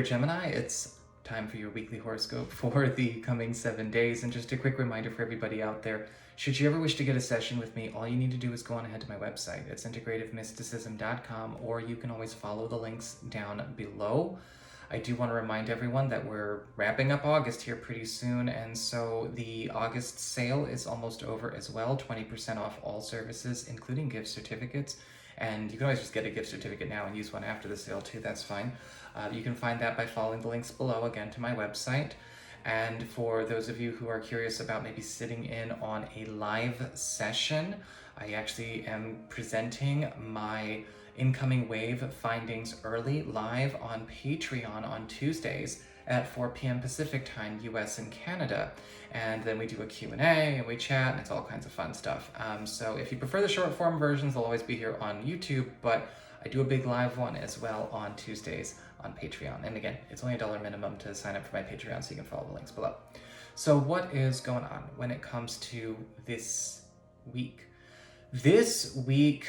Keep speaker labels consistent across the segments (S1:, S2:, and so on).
S1: there, Gemini. It's time for your weekly horoscope for the coming 7 days. And just a quick reminder for everybody out there, should you ever wish to get a session with me, all you need to do is go on ahead to my website. It's integrativemysticism.com, or you can always follow the links down below. I do want to remind everyone that we're wrapping up August here pretty soon, and so the August sale is almost over as well. 20% off all services, including gift certificates. And you can always just get a gift certificate now and use one after the sale too, that's fine. You can find that by following the links below, again, to my website. And for those of you who are curious about maybe sitting in on a live session, I actually am presenting my incoming wave findings early live on Patreon on Tuesdays at 4 p.m. Pacific time, US and Canada. And then we do a Q&A and we chat, and it's all kinds of fun stuff. So if you prefer the short form versions, they'll always be here on YouTube, but I do a big live one as well on Tuesdays on Patreon. And again, it's only $1 minimum to sign up for my Patreon, so you can follow the links below. So what is going on when it comes to this week? This week,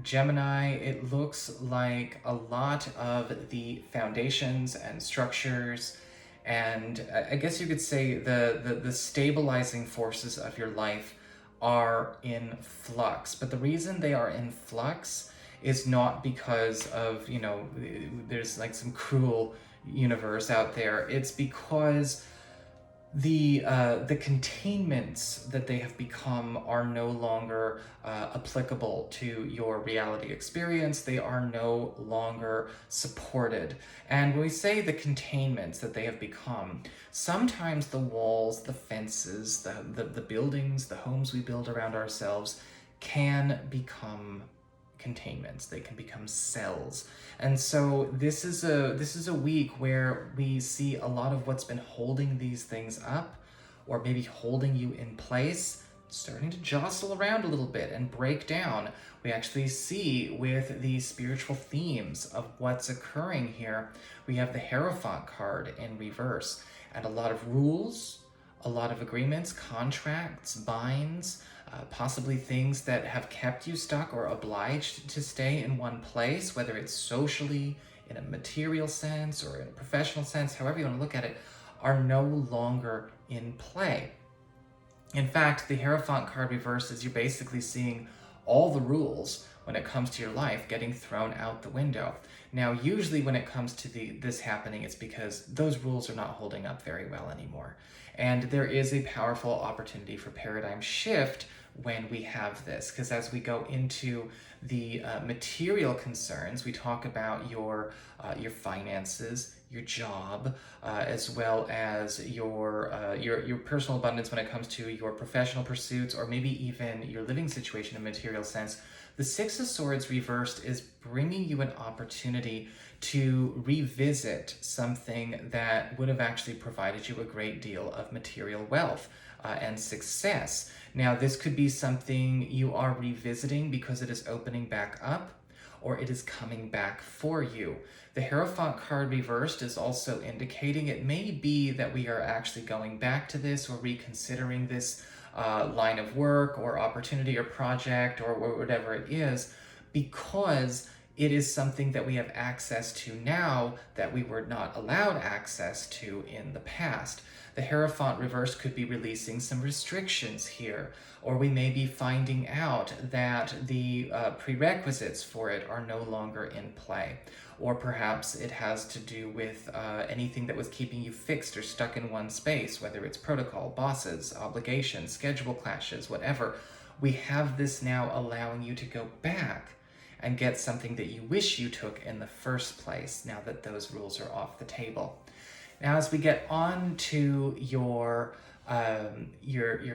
S1: Gemini, it looks like a lot of the foundations and structures, and I guess you could say the stabilizing forces of your life are in flux. But the reason they are in flux is not because of, there's like some cruel universe out there. It's because the containments that they have become are no longer applicable to your reality experience. They are no longer supported. And when we say the containments that they have become, sometimes the walls, the fences, the buildings, the homes we build around ourselves can become containments. They can become cells. And so this is a week where we see a lot of what's been holding these things up, or maybe holding you in place, starting to jostle around a little bit and break down. We actually see with the spiritual themes of what's occurring here, we have the Hierophant card in reverse, and a lot of rules, a lot of agreements, contracts, binds, possibly things that have kept you stuck or obliged to stay in one place, whether it's socially, in a material sense, or in a professional sense, however you want to look at it, are no longer in play. In fact, the Hierophant card reverse is you're basically seeing all the rules when it comes to your life getting thrown out the window. Now, usually when it comes to this happening, it's because those rules are not holding up very well anymore. And there is a powerful opportunity for paradigm shift when we have this, because as we go into the material concerns, we talk about your finances, your job, as well as your personal abundance when it comes to your professional pursuits, or maybe even your living situation in a material sense. The Six of Swords reversed is bringing you an opportunity to revisit something that would have actually provided you a great deal of material wealth and success. Now, this could be something you are revisiting because it is opening back up, or it is coming back for you. The Hierophant card reversed is also indicating it may be that we are actually going back to this or reconsidering this line of work or opportunity or project or whatever it is, because it is something that we have access to now that we were not allowed access to in the past. The Hierophant reverse could be releasing some restrictions here, or we may be finding out that the prerequisites for it are no longer in play. Or perhaps it has to do with anything that was keeping you fixed or stuck in one space, whether it's protocol, bosses, obligations, schedule clashes, whatever. We have this now allowing you to go back and get something that you wish you took in the first place, now that those rules are off the table. Now, as we get on to your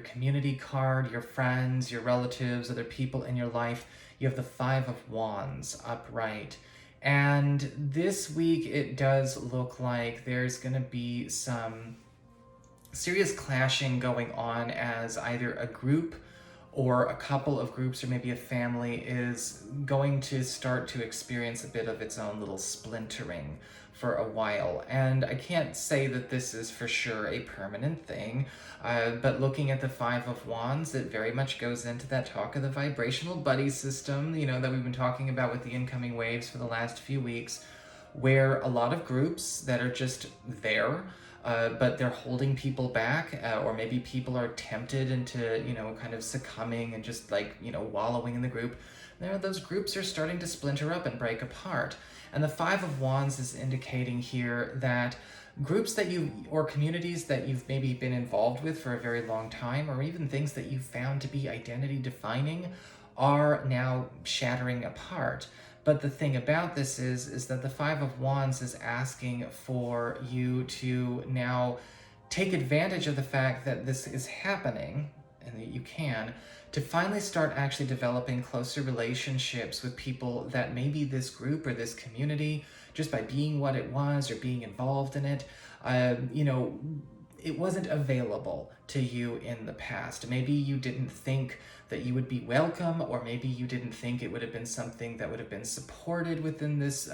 S1: community card, your friends, your relatives, other people in your life, you have the Five of Wands upright. And this week, it does look like there's going to be some serious clashing going on, as either a group or a couple of groups, or maybe a family, is going to start to experience a bit of its own little splintering for a while. And I can't say that this is for sure a permanent thing, but looking at the Five of Wands, it very much goes into that talk of the vibrational buddy system, that we've been talking about with the incoming waves for the last few weeks, where a lot of groups that are just there, but they're holding people back, or maybe people are tempted into, kind of succumbing and just like, wallowing in the group. Those groups are starting to splinter up and break apart. And the Five of Wands is indicating here that groups that or communities that you've maybe been involved with for a very long time, or even things that you found to be identity defining, are now shattering apart. But the thing about this is that the Five of Wands is asking for you to now take advantage of the fact that this is happening, and that you can, to finally start actually developing closer relationships with people that maybe this group or this community, just by being what it was or being involved in it, it wasn't available to you in the past. Maybe you didn't think that you would be welcome, or maybe you didn't think it would have been something that would have been supported within this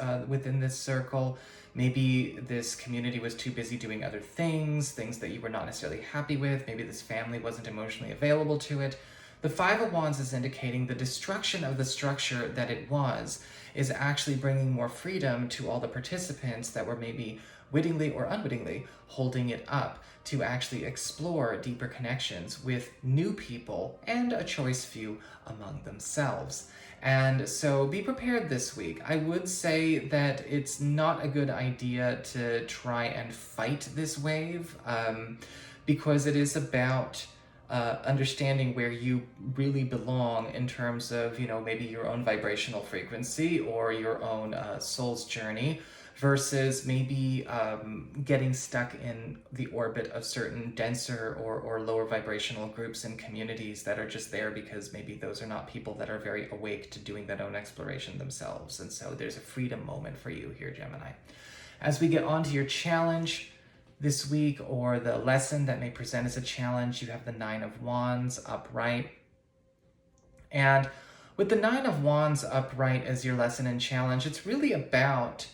S1: circle. Maybe this community was too busy doing other things that you were not necessarily happy with. Maybe this family wasn't emotionally available to it. The Five of Wands is indicating the destruction of the structure that it was is actually bringing more freedom to all the participants that were maybe wittingly or unwittingly holding it up to actually explore deeper connections with new people and a choice few among themselves. And so be prepared this week. I would say that it's not a good idea to try and fight this wave, because it is about understanding where you really belong in terms of, maybe your own vibrational frequency or your own soul's journey, versus maybe getting stuck in the orbit of certain denser or lower vibrational groups and communities that are just there because maybe those are not people that are very awake to doing that own exploration themselves. And so there's a freedom moment for you here, Gemini. As we get on to your challenge this week, or the lesson that may present as a challenge, you have the Nine of Wands upright. And with the Nine of Wands upright as your lesson and challenge, it's really about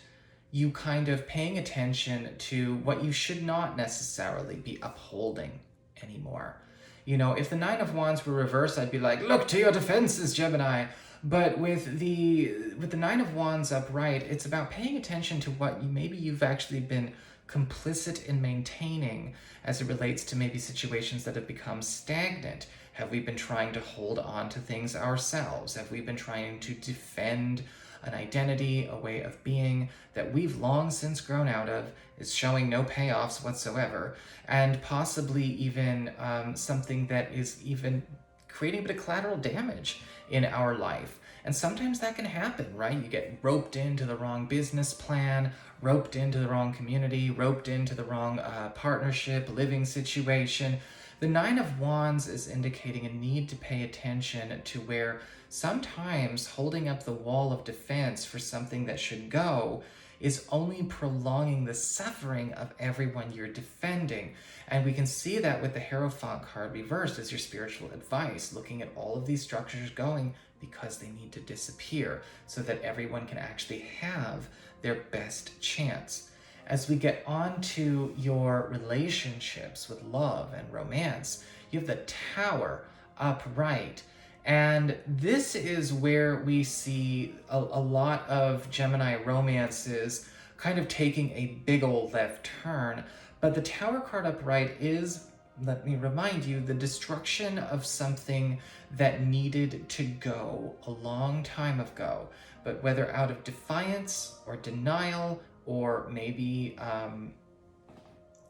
S1: you kind of paying attention to what you should not necessarily be upholding anymore. If the Nine of Wands were reversed, I'd be like, look to your defenses, Gemini. But with the Nine of Wands upright, it's about paying attention to what you've actually been complicit in maintaining as it relates to maybe situations that have become stagnant. Have we been trying to hold on to things ourselves? Have we been trying to defend an identity, a way of being that we've long since grown out of, is showing no payoffs whatsoever, and possibly even something that is even creating a bit of collateral damage in our life? And sometimes that can happen, right? You get roped into the wrong business plan, roped into the wrong community, roped into the wrong partnership, living situation. The Nine of Wands is indicating a need to pay attention to where sometimes holding up the wall of defense for something that should go is only prolonging the suffering of everyone you're defending. And we can see that with the Hierophant card reversed as your spiritual advice, looking at all of these structures going because they need to disappear so that everyone can actually have their best chance. As we get on to your relationships with love and romance, you have the Tower upright. And this is where we see a lot of Gemini romances kind of taking a big old left turn. But the Tower card upright is, let me remind you, the destruction of something that needed to go a long time ago. But whether out of defiance or denial, or maybe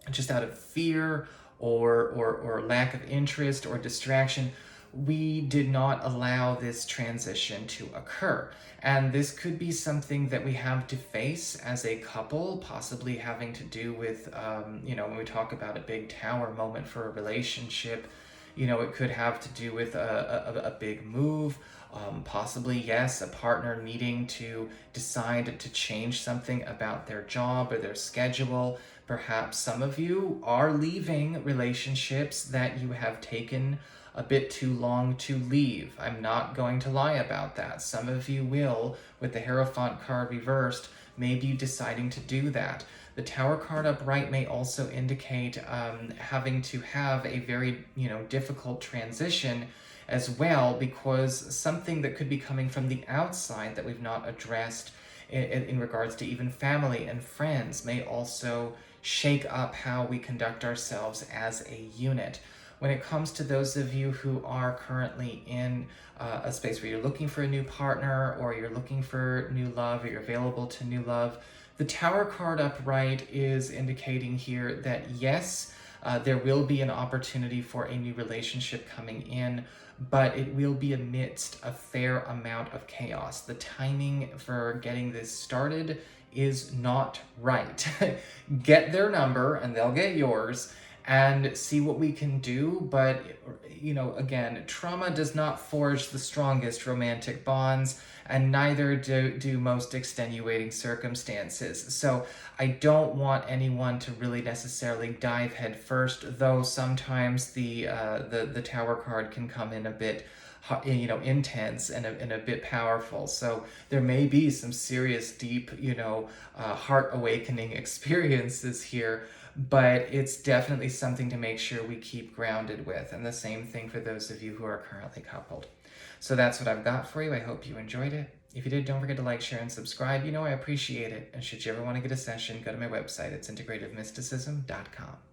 S1: just out of fear or lack of interest or distraction, we did not allow this transition to occur. And this could be something that we have to face as a couple, possibly having to do with, when we talk about a big tower moment for a relationship, it could have to do with a big move. Possibly, yes, a partner needing to decide to change something about their job or their schedule. Perhaps some of you are leaving relationships that you have taken a bit too long to leave. I'm not going to lie about that. Some of you will, with the Hierophant card reversed, maybe deciding to do that. The Tower card upright may also indicate having to have a very, difficult transition as well, because something that could be coming from the outside that we've not addressed in regards to even family and friends may also shake up how we conduct ourselves as a unit. When it comes to those of you who are currently in a space where you're looking for a new partner, or you're looking for new love, or you're available to new love, the Tower card upright is indicating here that yes, there will be an opportunity for a new relationship coming in, but it will be amidst a fair amount of chaos. The timing for getting this started is not right. Get their number and they'll get yours, and see what we can do. But, again, trauma does not forge the strongest romantic bonds, and neither do most extenuating circumstances. So I don't want anyone to really necessarily dive head first, though sometimes the Tower card can come in a bit intense and a bit powerful. So there may be some serious, deep, heart awakening experiences here, but it's definitely something to make sure we keep grounded with. And the same thing for those of you who are currently coupled. So that's what I've got for you. I hope you enjoyed it. If you did, don't forget to like, share, and subscribe. I appreciate it. And should you ever want to get a session, go to my website. It's integrativemysticism.com.